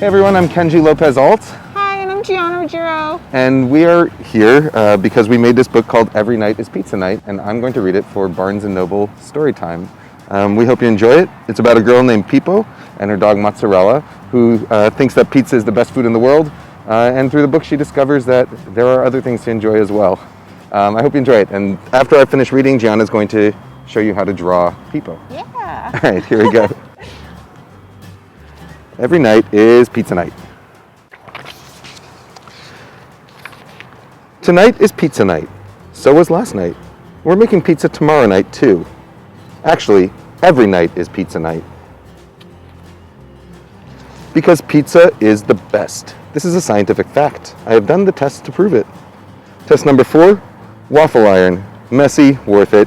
Hey everyone, I'm Kenji Lopez-Alt. Hi, and I'm Gianna Ruggiero. And we are here because we made this book called Every Night is Pizza Night, and I'm going to read it for Barnes & Noble Storytime. We hope you enjoy it. It's about a girl named Pipo and her dog Mozzarella, who thinks that pizza is the best food in the world, and through the book she discovers that there are other things to enjoy as well. I hope you enjoy it, and after I finish reading, Gianna's going to show you how to draw Pipo. Yeah. All right, here we go. Every night is pizza night. Tonight is pizza night. So was last night. We're making pizza tomorrow night too. Actually, every night is pizza night. Because pizza is the best. This is a scientific fact. I have done the tests to prove it. Test number 4, waffle iron. Messy, worth it.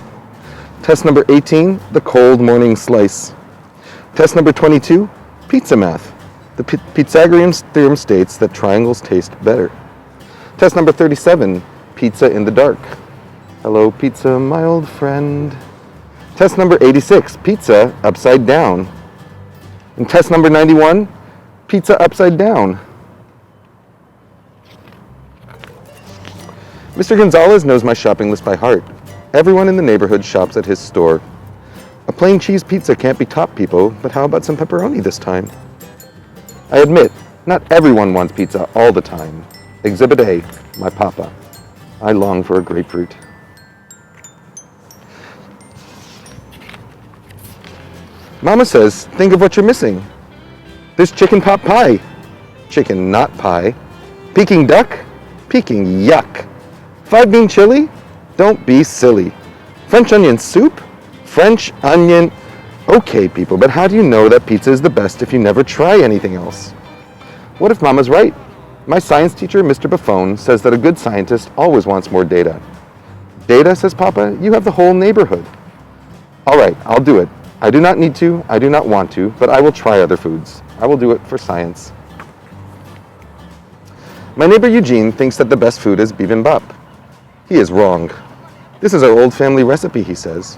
Test number 18, the cold morning slice. Test number 22, pizza math. The Pythagorean theorem states that triangles taste better. Test number 37, pizza in the dark. Hello, pizza, my old friend. Test number 86, pizza upside down. And test number 91, pizza upside down. Mr. Gonzalez knows my shopping list by heart. Everyone in the neighborhood shops at his store. A plain cheese pizza can't be topped, Pipo, but how about some pepperoni this time? I admit, not everyone wants pizza all the time. Exhibit A, my papa. I long for a grapefruit. Mama says, think of what you're missing. There's chicken pot pie. Chicken not pie. Peking duck. Peking yuck. 5-bean chili. Don't be silly. French onion soup. French onion. Okay, people, but how do you know that pizza is the best if you never try anything else? What if Mama's right? My science teacher, Mr. Buffon, says that a good scientist always wants more data. Data, says Papa, you have the whole neighborhood. All right, I'll do it. I do not need to, I do not want to, but I will try other foods. I will do it for science. My neighbor Eugene thinks that the best food is bibimbap. He is wrong. This is our old family recipe, he says.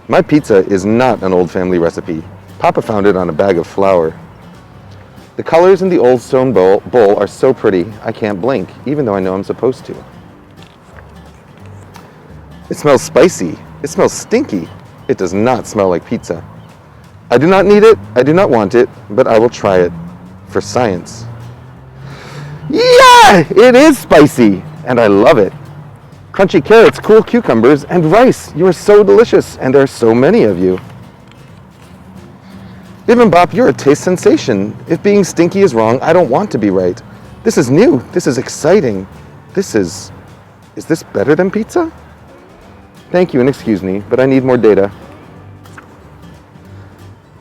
My pizza is not an old family recipe. Papa found it on a bag of flour. The colors in the old stone bowl are so pretty, I can't blink, even though I know I'm supposed to. It smells spicy. It smells stinky. It does not smell like pizza. I do not need it, I do not want it, but I will try it. For science. Yeah! It is spicy! And I love it. Crunchy carrots, cool cucumbers, and rice. You are so delicious, and there are so many of you. Bibimbap, you're a taste sensation. If being stinky is wrong, I don't want to be right. This is new. This is exciting. Is this better than pizza? Thank you and excuse me, but I need more data.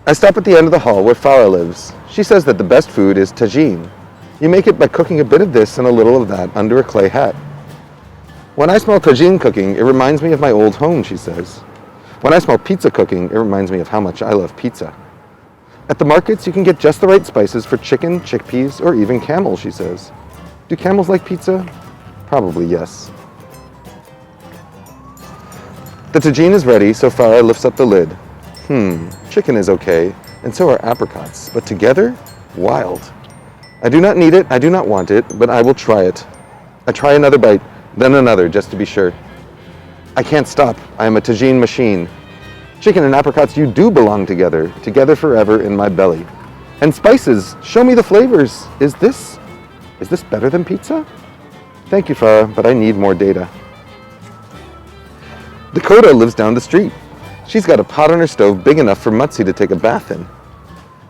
I stop at the end of the hall where Farah lives. She says that the best food is tagine. You make it by cooking a bit of this and a little of that under a clay hat. When I smell tagine cooking, it reminds me of my old home, she says. When I smell pizza cooking, it reminds me of how much I love pizza. At the markets, you can get just the right spices for chicken, chickpeas, or even camel, she says. Do camels like pizza? Probably yes. The tagine is ready, so Farah lifts up the lid. Chicken is okay, and so are apricots, but together, wild. I do not need it, I do not want it, but I will try it. I try another bite, then another, just to be sure. I can't stop, I am a tagine machine. Chicken and apricots, you do belong together, together forever in my belly. And spices, show me the flavors. Is this better than pizza? Thank you, Farah, but I need more data. Dakota lives down the street. She's got a pot on her stove big enough for Mutzi to take a bath in.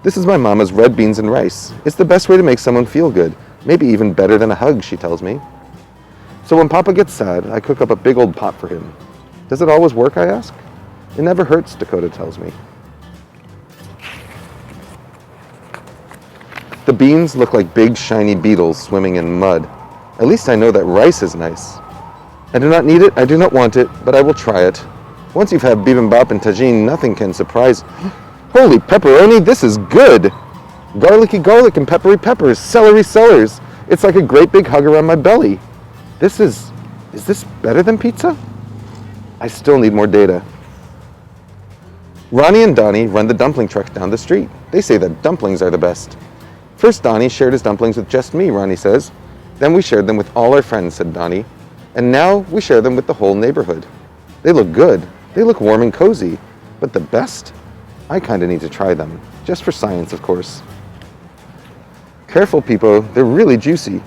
This is my mama's red beans and rice. It's the best way to make someone feel good, maybe even better than a hug, she tells me. So when Papa gets sad, I cook up a big old pot for him. Does it always work, I ask? It never hurts, Dakota tells me. The beans look like big shiny beetles swimming in mud. At least I know that rice is nice. I do not need it, I do not want it, but I will try it. Once you've had bibimbap and tagine, nothing can surprise. Holy pepperoni, this is good! Garlicky garlic and peppery peppers, celery cellars. It's like a great big hug around my belly. Is this better than pizza? I still need more data. Ronnie and Donnie run the dumpling truck down the street. They say that dumplings are the best. First Donnie shared his dumplings with just me, Ronnie says. Then we shared them with all our friends, said Donnie. And now we share them with the whole neighborhood. They look good. They look warm and cozy. But the best? I kinda need to try them. Just for science, of course. Careful, Pipo. They're really juicy.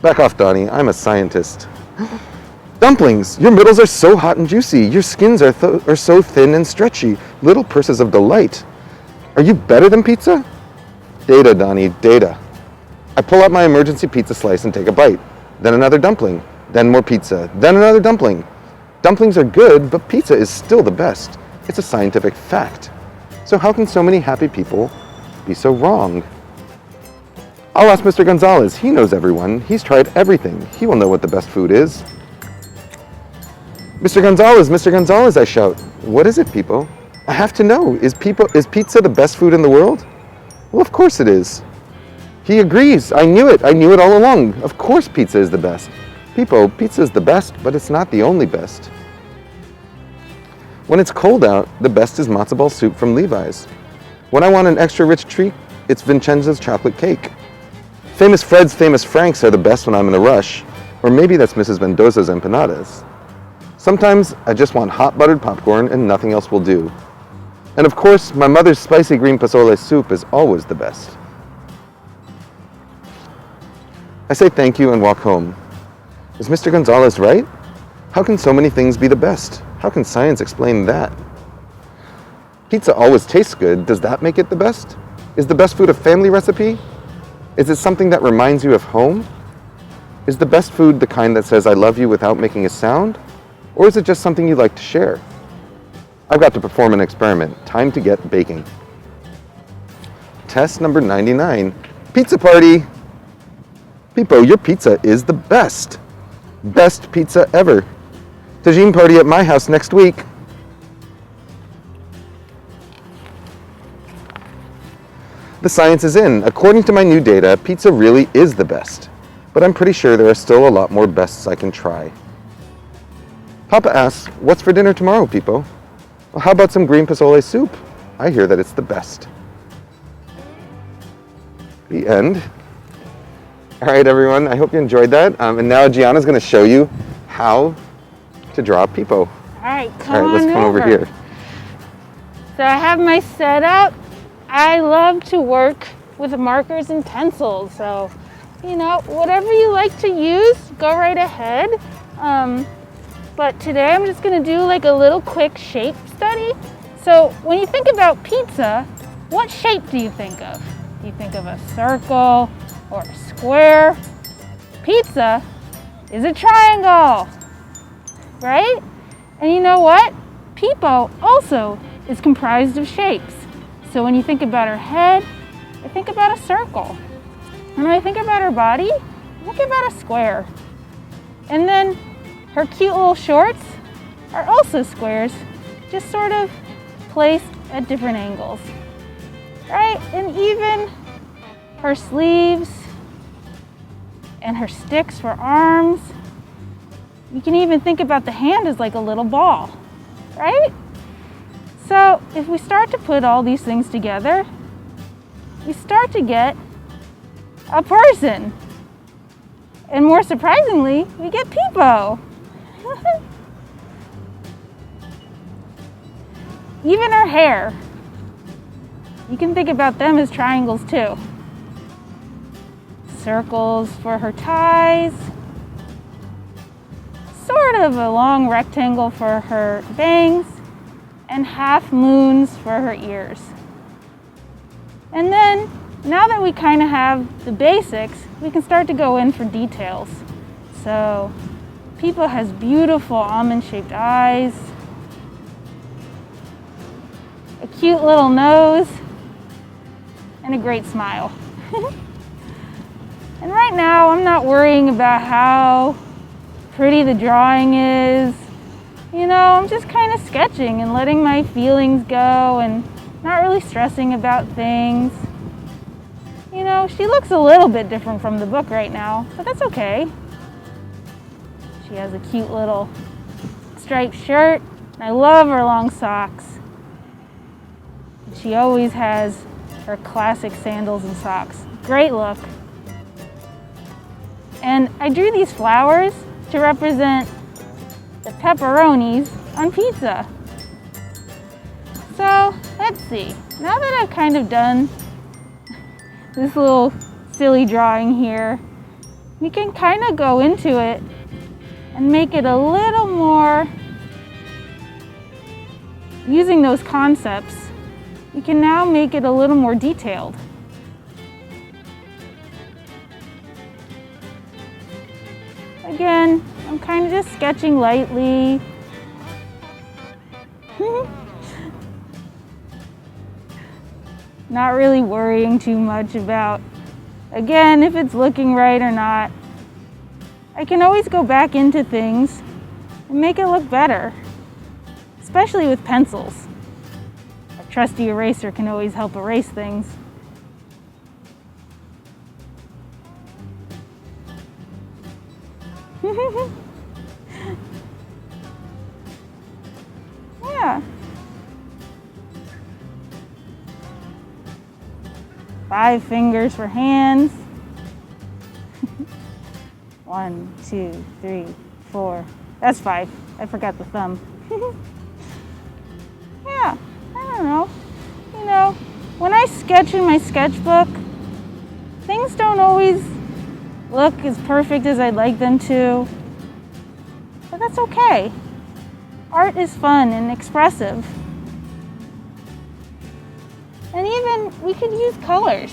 Back off, Donnie. I'm a scientist. Dumplings! Your middles are so hot and juicy. Your skins are so thin and stretchy. Little purses of delight. Are you better than pizza? Data, Donnie, data. I pull out my emergency pizza slice and take a bite. Then another dumpling. Then more pizza. Then another dumpling. Dumplings are good, but pizza is still the best. It's a scientific fact. So how can so many happy people be so wrong? I'll ask Mr. Gonzalez. He knows everyone. He's tried everything. He will know what the best food is. Mr. Gonzalez, I shout. What is it, Pipo? I have to know. Is pizza the best food in the world? Well, of course it is. He agrees. I knew it. I knew it all along. Of course pizza is the best. Pipo, pizza is the best, but it's not the only best. When it's cold out, the best is matzo ball soup from Levi's. When I want an extra rich treat, it's Vincenzo's chocolate cake. Famous Fred's Famous Franks are the best when I'm in a rush, or maybe that's Mrs. Mendoza's empanadas. Sometimes I just want hot buttered popcorn and nothing else will do. And of course, my mother's spicy green pozole soup is always the best. I say thank you and walk home. Is Mr. Gonzalez right? How can so many things be the best? How can science explain that? Pizza always tastes good. Does that make it the best? Is the best food a family recipe? Is it something that reminds you of home? Is the best food the kind that says I love you without making a sound? Or is it just something you like to share? I've got to perform an experiment. Time to get baking. Test number 99. Pizza party! Pipo, your pizza is the best. Best pizza ever. Tagine party at my house next week. The science is in. According to my new data, pizza really is the best. But I'm pretty sure there are still a lot more bests I can try. Papa asks, what's for dinner tomorrow, Pipo? Well, how about some green pozole soup? I hear that it's the best. The end. All right, everyone, I hope you enjoyed that. And now Gianna's gonna show you how to draw Pipo. All right, Let's come over here. So I have my setup. I love to work with markers and pencils. So, you know, whatever you like to use, go right ahead. But today I'm just gonna do like a little quick shape study. So when you think about pizza, what shape do you think of? Do you think of a circle or a square? Pizza is a triangle, right? And you know what? Pipo also is comprised of shapes. So when you think about her head, I think about a circle. And when I think about her body, I think about a square. And then her cute little shorts are also squares, just sort of placed at different angles, right? And even her sleeves and her sticks for arms, you can even think about the hand as like a little ball, right? So if we start to put all these things together, we start to get a person. And more surprisingly, we get Pipo. Even her hair, you can think about them as triangles too. Circles for her ties, sort of a long rectangle for her bangs, and half moons for her ears. And then, now that we kind of have the basics, we can start to go in for details. So, Pipo has beautiful almond-shaped eyes, a cute little nose, and a great smile. And right now, I'm not worrying about how pretty the drawing is. You know, I'm just kind of sketching and letting my feelings go and not really stressing about things. You know, she looks a little bit different from the book right now, but that's okay. She has a cute little striped shirt, and I love her long socks. She always has her classic sandals and socks. great look. And I drew these flowers to represent the pepperonis on pizza. So let's see, now that I've kind of done this little silly drawing here, we can kind of go into it and make it a little more, using those concepts, we can now make it a little more detailed. Again, I'm kind of just sketching lightly. Not really worrying too much about, again, if it's looking right or not. I can always go back into things and make it look better, especially with pencils. A trusty eraser can always help erase things. Yeah. 5 fingers for hands. 1, 2, 3, 4. That's 5. I forgot the thumb. Yeah, I don't know. You know, when I sketch in my sketchbook, things don't always look as perfect as I'd like them to. But that's okay. Art is fun and expressive. And even we could use colors.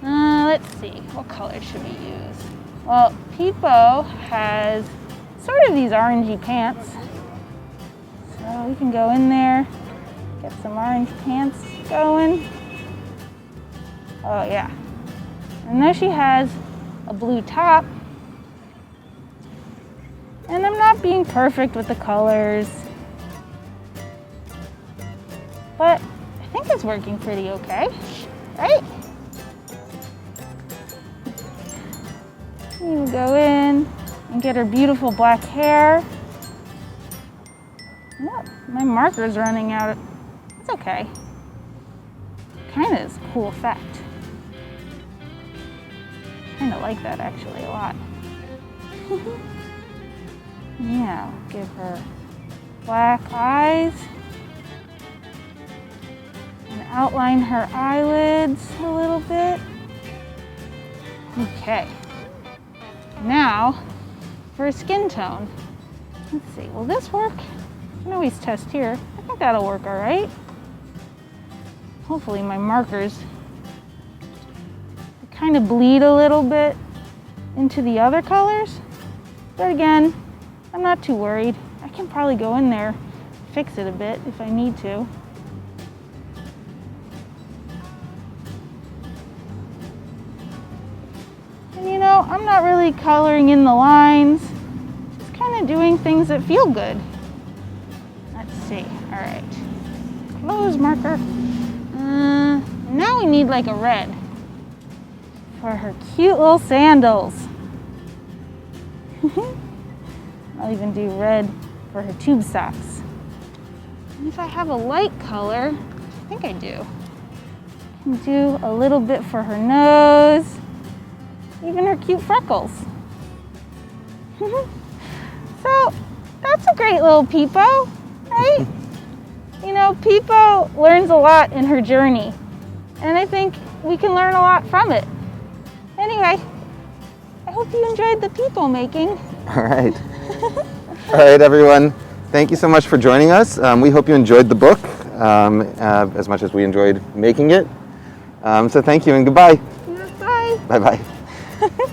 Let's see, what color should we use? Well, Pipo has sort of these orangey pants. So we can go in there, get some orange pants going. Oh yeah. And there she has a blue top. And I'm not being perfect with the colors, but I think it's working pretty okay, right? You go in and get her beautiful black hair. Oh, my marker's running out. It's okay. Kind of is a cool effect. Kind of like that actually a lot. Yeah, give her black eyes and outline her eyelids a little bit. Okay. Now, for a skin tone. Let's see, will this work? I can always test here. I think that'll work all right. Hopefully my markers kind of bleed a little bit into the other colors. But again, I'm not too worried. I can probably go in there, fix it a bit if I need to. And you know, I'm not really coloring in the lines, just kind of doing things that feel good. Let's see, all right. Close marker. Now we need like a red for her cute little sandals. I'll even do red for her tube socks. And if I have a light color, I think I do. I can do a little bit for her nose, even her cute freckles. So that's a great little Pipo, right? You know, Pipo learns a lot in her journey, and I think we can learn a lot from it. Anyway, I hope you enjoyed the Pipo making. All right. All right, everyone. Thank you so much for joining us. We hope you enjoyed the book as much as we enjoyed making it. So thank you and goodbye. Bye. Bye-bye.